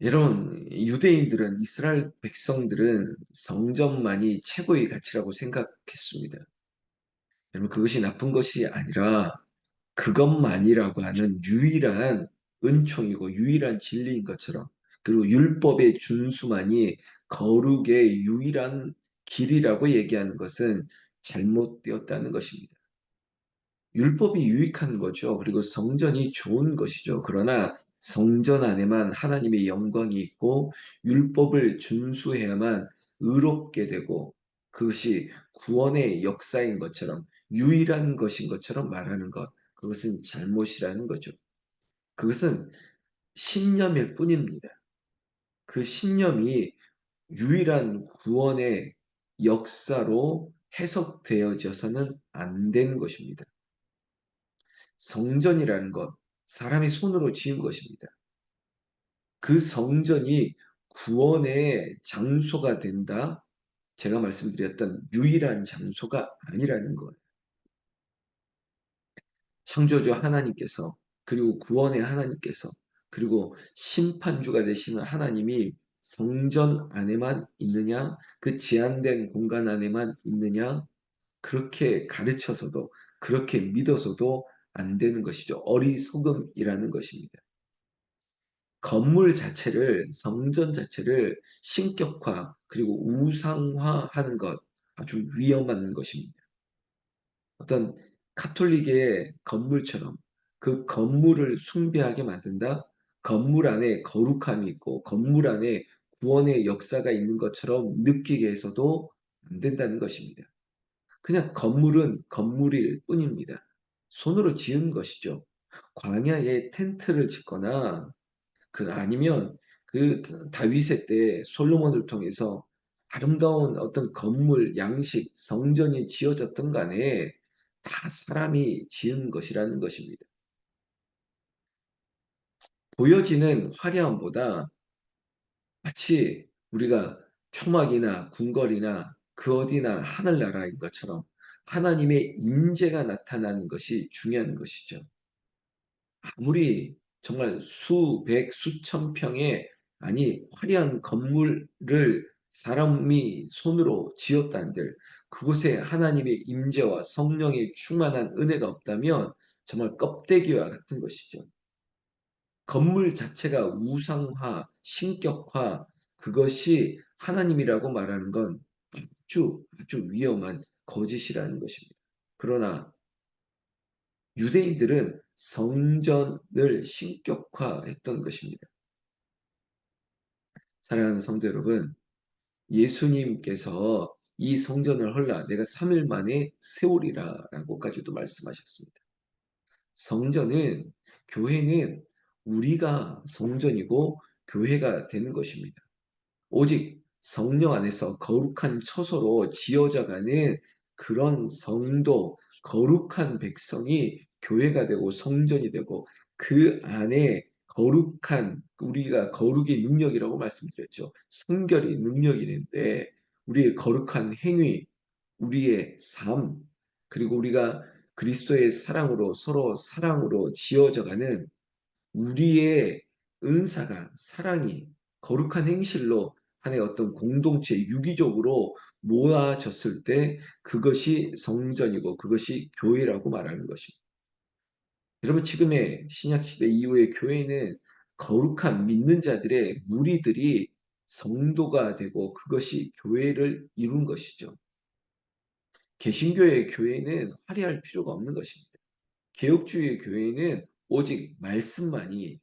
여러분, 유대인들은, 이스라엘 백성들은 성전만이 최고의 가치라고 생각했습니다. 여러분, 그것이 나쁜 것이 아니라 그것만이라고 하는 유일한 은총이고 유일한 진리인 것처럼, 그리고 율법의 준수만이 거룩의 유일한 길이라고 얘기하는 것은 잘못되었다는 것입니다. 율법이 유익한 거죠. 그리고 성전이 좋은 것이죠. 그러나 성전 안에만 하나님의 영광이 있고 율법을 준수해야만 의롭게 되고, 그것이 구원의 역사인 것처럼 유일한 것인 것처럼 말하는 것, 그것은 잘못이라는 거죠. 그것은 신념일 뿐입니다. 그 신념이 유일한 구원의 역사로 해석되어져서는 안 되는 것입니다. 성전이라는 것, 사람이 손으로 지은 것입니다. 그 성전이 구원의 장소가 된다? 제가 말씀드렸던 유일한 장소가 아니라는 거예요. 창조주 하나님께서, 그리고 구원의 하나님께서, 그리고 심판주가 되시는 하나님이 성전 안에만 있느냐, 그 제한된 공간 안에만 있느냐, 그렇게 가르쳐서도, 그렇게 믿어서도 안 되는 것이죠. 어리석음이라는 것입니다. 건물 자체를, 성전 자체를 신격화 그리고 우상화하는 것, 아주 위험한 것입니다. 어떤 카톨릭의 건물처럼 그 건물을 숭배하게 만든다? 건물 안에 거룩함이 있고 건물 안에 구원의 역사가 있는 것처럼 느끼게 해서도 안 된다는 것입니다. 그냥 건물은 건물일 뿐입니다. 손으로 지은 것이죠. 광야에 텐트를 짓거나 아니면 그 다윗의 때 솔로몬을 통해서 아름다운 어떤 건물, 양식, 성전이 지어졌던 간에 다 사람이 지은 것이라는 것입니다. 보여지는 화려함보다 마치 우리가 초막이나 궁궐이나 그 어디나 하늘나라인 것처럼 하나님의 임재가 나타나는 것이 중요한 것이죠. 아무리 정말 수백, 수천 평의, 아니 화려한 건물을 사람이 손으로 지었다는들 그곳에 하나님의 임재와 성령의 충만한 은혜가 없다면 정말 껍데기와 같은 것이죠. 건물 자체가 우상화, 신격화, 그것이 하나님이라고 말하는 건 아주 위험한 거짓이라는 것입니다. 그러나 유대인들은 성전을 신격화했던 것입니다. 사랑하는 성도 여러분, 예수님께서 이 성전을 헐라 내가 3일 만에 세우리라 라고까지도 말씀하셨습니다. 성전은, 교회는 우리가 성전이고 교회가 되는 것입니다. 오직 성령 안에서 거룩한 처소로 지어져가는 그런 성도, 거룩한 백성이 교회가 되고 성전이 되고, 그 안에 거룩한, 우리가 거룩의 능력이라고 말씀드렸죠. 성결이 능력이 있는데 우리의 거룩한 행위, 우리의 삶, 그리고 우리가 그리스도의 사랑으로, 서로 사랑으로 지어져가는 우리의 은사가, 사랑이 거룩한 행실로 하나의 어떤 공동체, 유기적으로 모아졌을 때 그것이 성전이고 그것이 교회라고 말하는 것입니다. 여러분, 지금의 신약시대 이후의 교회는 거룩한 믿는 자들의 무리들이 성도가 되고 그것이 교회를 이룬 것이죠. 개신교의 교회는 화려할 필요가 없는 것입니다. 개혁주의 교회는 오직 말씀만이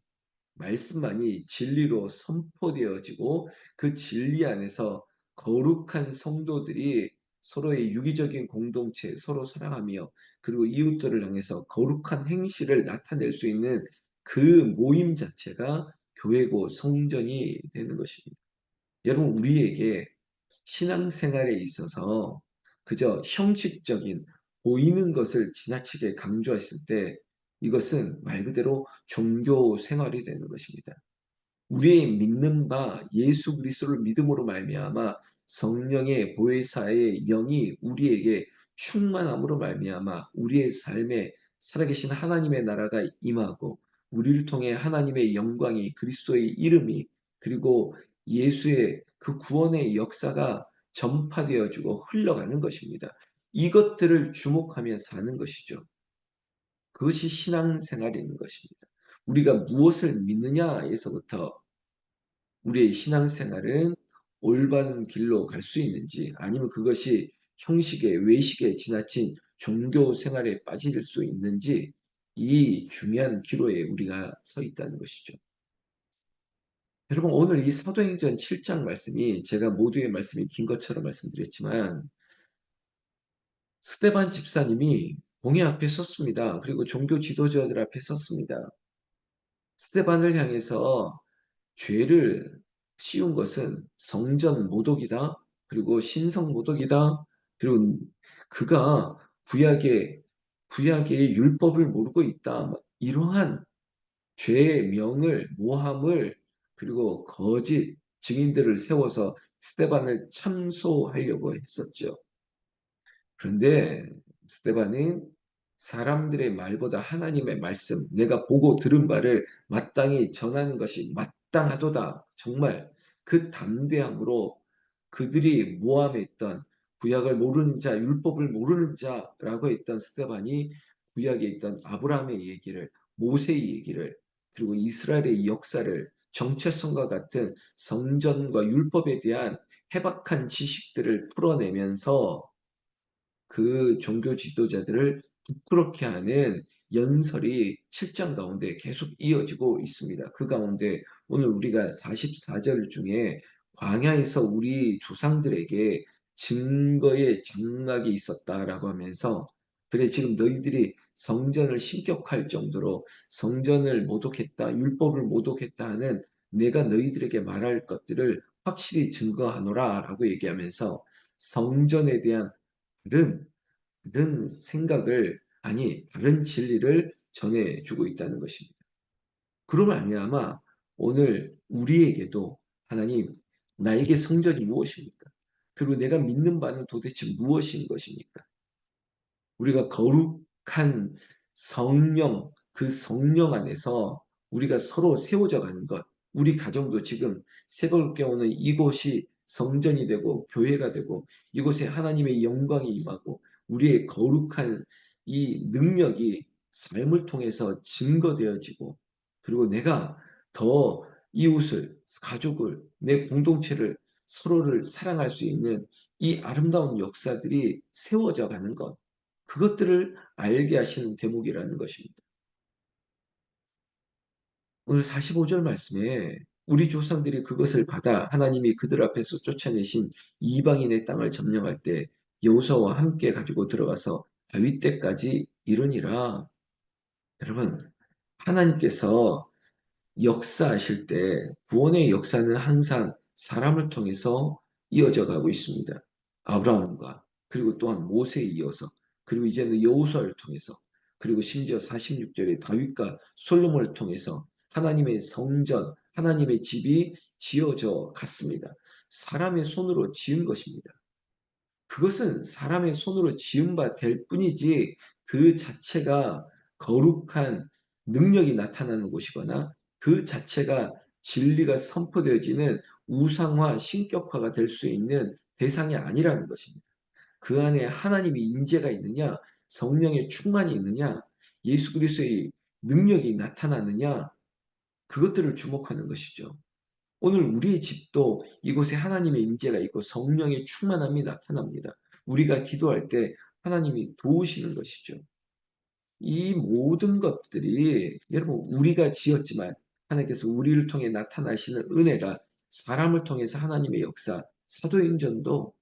진리로 선포되어지고 그 진리 안에서 거룩한 성도들이 서로의 유기적인 공동체, 서로 사랑하며 그리고 이웃들을 향해서 거룩한 행실을 나타낼 수 있는 그 모임 자체가 교회고 성전이 되는 것입니다. 여러분, 우리에게 신앙생활에 있어서 그저 형식적인 보이는 것을 지나치게 강조했을 때 이것은 말 그대로 종교 생활이 되는 것입니다. 우리의 믿는 바 예수 그리스도를 믿음으로 말미암아 성령의 보혜사의 영이 우리에게 충만함으로 말미암아 우리의 삶에 살아계신 하나님의 나라가 임하고 우리를 통해 하나님의 영광이, 그리스도의 이름이, 그리고 예수의 그 구원의 역사가 전파되어지고 흘러가는 것입니다. 이것들을 주목하며 사는 것이죠. 그것이 신앙생활인 것입니다. 우리가 무엇을 믿느냐에서부터 우리의 신앙생활은 올바른 길로 갈 수 있는지 아니면 그것이 형식에 외식에 지나친 종교 생활에 빠질 수 있는지 이 중요한 기로에 우리가 서 있다는 것이죠. 여러분 오늘 이 사도행전 7장 말씀이 제가 모두의 말씀이 긴 것처럼 말씀드렸지만 스데반 집사님이 공회 앞에 섰습니다. 그리고 종교 지도자들 앞에 섰습니다. 스데반을 향해서 죄를 씌운 것은 성전 모독이다. 그리고 신성 모독이다. 그리고 그가 구약의 율법을 모르고 있다. 이러한 죄의 명을 모함을 그리고 거짓 증인들을 세워서 스데반을 참소하려고 했었죠. 그런데 스데반은 사람들의 말보다 하나님의 말씀, 내가 보고 들은 바를 마땅히 전하는 것이 마땅하도다. 정말 그 담대함으로 그들이 모함했던 구약을 모르는 자, 율법을 모르는 자라고 했던 스데반이 구약에 있던 아브라함의 얘기를, 모세의 얘기를, 그리고 이스라엘의 역사를 정체성과 같은 성전과 율법에 대한 해박한 지식들을 풀어내면서 그 종교 지도자들을 부끄럽게 하는 연설이 7장 가운데 계속 이어지고 있습니다. 그 가운데 오늘 우리가 44절 중에 광야에서 우리 조상들에게 증거의 장막이 있었다라고 하면서 그래 지금 너희들이 성전을 신격할 정도로 성전을 모독했다, 율법을 모독했다 하는 내가 너희들에게 말할 것들을 확실히 증거하노라라고 얘기하면서 성전에 대한 다른 생각을 아니 다른 진리를 전해주고 있다는 것입니다. 그로 말미암아 오늘 우리에게도 하나님 나에게 성전이 무엇입니까? 그리고 내가 믿는 바는 도대체 무엇인 것입니까? 우리가 거룩한 성령, 그 성령 안에서 우리가 서로 세워져 가는 것, 우리 가정도 지금 새거롭게 오는 이곳이 성전이 되고 교회가 되고 이곳에 하나님의 영광이 임하고 우리의 거룩한 이 능력이 삶을 통해서 증거되어지고 그리고 내가 더 이웃을, 가족을, 내 공동체를 서로를 사랑할 수 있는 이 아름다운 역사들이 세워져 가는 것. 그것들을 알게 하시는 대목이라는 것입니다. 오늘 45절 말씀에 우리 조상들이 그것을 받아 하나님이 그들 앞에서 쫓아내신 이방인의 땅을 점령할 때 여호수아와 함께 가지고 들어가서 다윗 때까지 이르니라. 여러분, 하나님께서 역사하실 때 구원의 역사는 항상 사람을 통해서 이어져 가고 있습니다. 아브라함과 그리고 또한 모세에 이어서 그리고 이제는 여호수아를 통해서 그리고 심지어 46절에 다윗과 솔로몬을 통해서 하나님의 성전, 하나님의 집이 지어져 갔습니다. 사람의 손으로 지은 것입니다. 그것은 사람의 손으로 지은 바 될 뿐이지 그 자체가 거룩한 능력이 나타나는 곳이거나 그 자체가 진리가 선포되어지는 우상화, 신격화가 될 수 있는 대상이 아니라는 것입니다. 그 안에 하나님의 임재가 있느냐, 성령의 충만이 있느냐, 예수 그리스도의 능력이 나타나느냐, 그것들을 주목하는 것이죠. 오늘 우리의 집도 이곳에 하나님의 임재가 있고 성령의 충만함이 나타납니다. 우리가 기도할 때 하나님이 도우시는 것이죠. 이 모든 것들이 여러분 우리가 지었지만 하나님께서 우리를 통해 나타나시는 은혜가 사람을 통해서 하나님의 역사, 사도행전도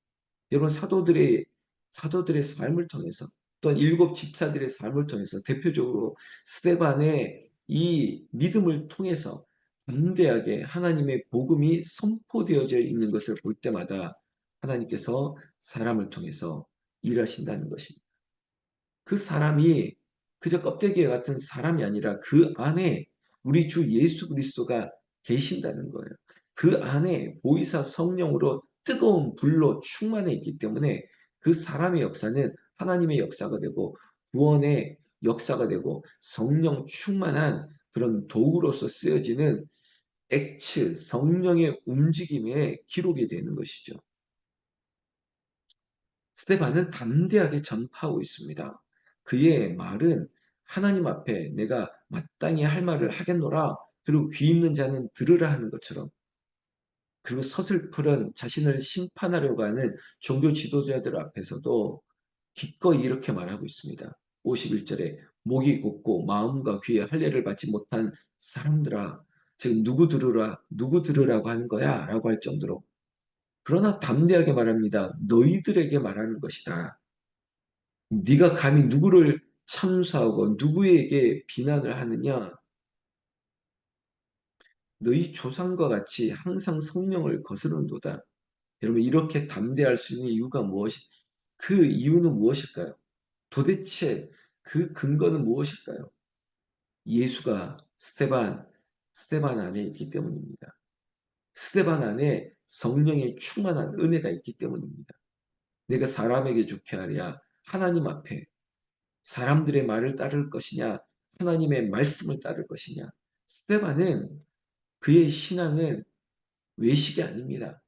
여러분 사도들의 삶을 통해서 또한 일곱 집사들의 삶을 통해서 대표적으로 스데반의 이 믿음을 통해서 담대하게 하나님의 복음이 선포되어져 있는 것을 볼 때마다 하나님께서 사람을 통해서 일하신다는 것입니다. 그 사람이 그저 껍데기 같은 사람이 아니라 그 안에 우리 주 예수 그리스도가 계신다는 거예요. 그 안에 보이사 성령으로 뜨거운 불로 충만해 있기 때문에 그 사람의 역사는 하나님의 역사가 되고 구원의 역사가 되고 성령 충만한 그런 도구로서 쓰여지는 액츠, 성령의 움직임의 기록이 되는 것이죠. 스데반은 담대하게 전파하고 있습니다. 그의 말은 하나님 앞에 내가 마땅히 할 말을 하겠노라. 그리고 귀 있는 자는 들으라 하는 것처럼, 그리고 서슬프런 자신을 심판하려고 하는 종교 지도자들 앞에서도 기꺼이 이렇게 말하고 있습니다. 51절에 목이 곧고 마음과 귀에 할례를 받지 못한 사람들아, 지금 누구 들으라, 누구 들으라고 하는 거야? 라고 할 정도로, 그러나 담대하게 말합니다. 너희들에게 말하는 것이다. 네가 감히 누구를 참수하고 누구에게 비난을 하느냐? 너희 조상과 같이 항상 성령을 거스른도다. 여러분, 이렇게 담대할 수 있는 이유가 그 이유는 무엇일까요? 도대체 그 근거는 무엇일까요? 예수가 스테반 안에 있기 때문입니다. 스테반 안에 성령의 충만한 은혜가 있기 때문입니다. 내가 사람에게 좋게 하랴, 하나님 앞에 사람들의 말을 따를 것이냐, 하나님의 말씀을 따를 것이냐. 스테반은, 그의 신앙은 외식이 아닙니다.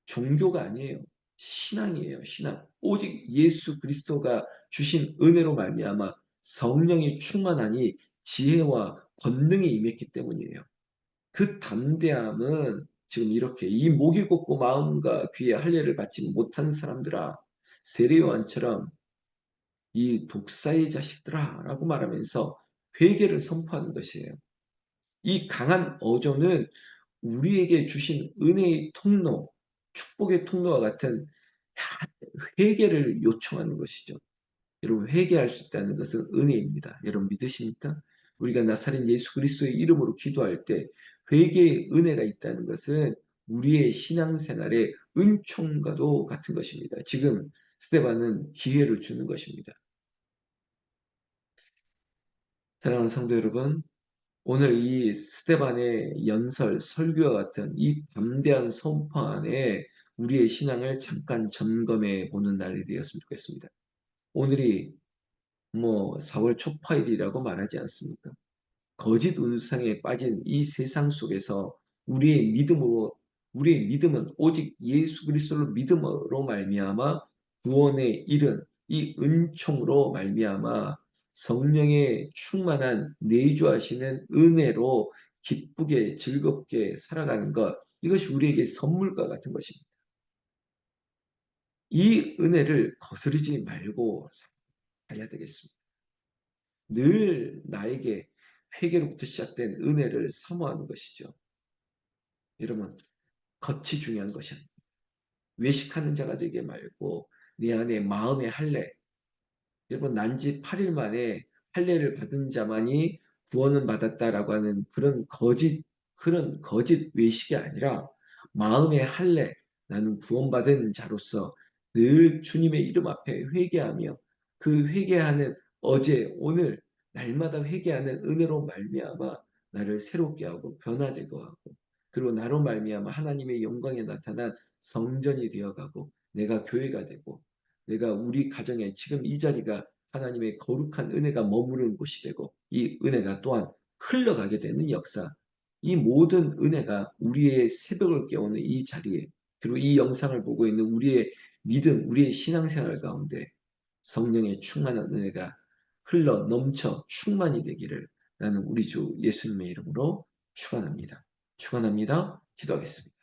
종교가 아니에요. 신앙이에요. 신앙. 오직 예수 그리스도가 주신 은혜로 말미암아 성령이 충만하니 지혜와 권능이 임했기 때문이에요. 그 담대함은 지금 이렇게, 이 목이 곧고 마음과 귀에 할례를 받지 못한 사람들아, 세례요한처럼 이 독사의 자식들아 라고 말하면서 회개를 선포하는 것이에요. 이 강한 어조는 우리에게 주신 은혜의 통로, 축복의 통로와 같은 회개를 요청하는 것이죠. 여러분, 회개할 수 있다는 것은 은혜입니다. 여러분 믿으십니까? 우리가 나사렛 예수 그리스도의 이름으로 기도할 때 회개의 은혜가 있다는 것은 우리의 신앙생활의 은총과도 같은 것입니다. 지금 스데반은 기회를 주는 것입니다. 사랑하는 성도 여러분, 오늘 이 스데반의 연설, 설교와 같은 이 담대한 선포 안에 우리의 신앙을 잠깐 점검해 보는 날이 되었으면 좋겠습니다. 오늘이 4월 초파일이라고 말하지 않습니까? 거짓 운상에 빠진 이 세상 속에서 우리의 믿음으로 우리의 믿음은 오직 예수 그리스도를 믿음으로 말미암아 구원에 이른 이 은총으로 말미암아 성령의 충만한 내주하시는 은혜로 기쁘게 즐겁게 살아가는 것, 이것이 우리에게 선물과 같은 것입니다. 이 은혜를 거스르지 말고 살아야 되겠습니다. 늘 나에게 회개로부터 시작된 은혜를 사모하는 것이죠. 여러분, 겉이 중요한 것이 아닙니다. 외식하는 자가 되게 말고 내 안에 마음의 할례. 여러분, 난지 8일 만에 할례를 받은 자만이 구원은 받았다라고 하는 그런 거짓 외식이 아니라 마음의 할례, 나는 구원받은 자로서 늘 주님의 이름 앞에 회개하며 그 회개하는 어제 오늘 날마다 회개하는 은혜로 말미암아 나를 새롭게 하고 변화되게 하고, 그리고 나로 말미암아 하나님의 영광에 나타난 성전이 되어가고, 내가 교회가 되고, 내가 우리 가정에 지금 이 자리가 하나님의 거룩한 은혜가 머무르는 곳이 되고, 이 은혜가 또한 흘러가게 되는 역사, 이 모든 은혜가 우리의 새벽을 깨우는 이 자리에, 그리고 이 영상을 보고 있는 우리의 믿음, 우리의 신앙생활 가운데 성령의 충만한 은혜가 흘러 넘쳐 충만이 되기를 나는 우리 주 예수님의 이름으로 축원합니다. 축원합니다. 기도하겠습니다.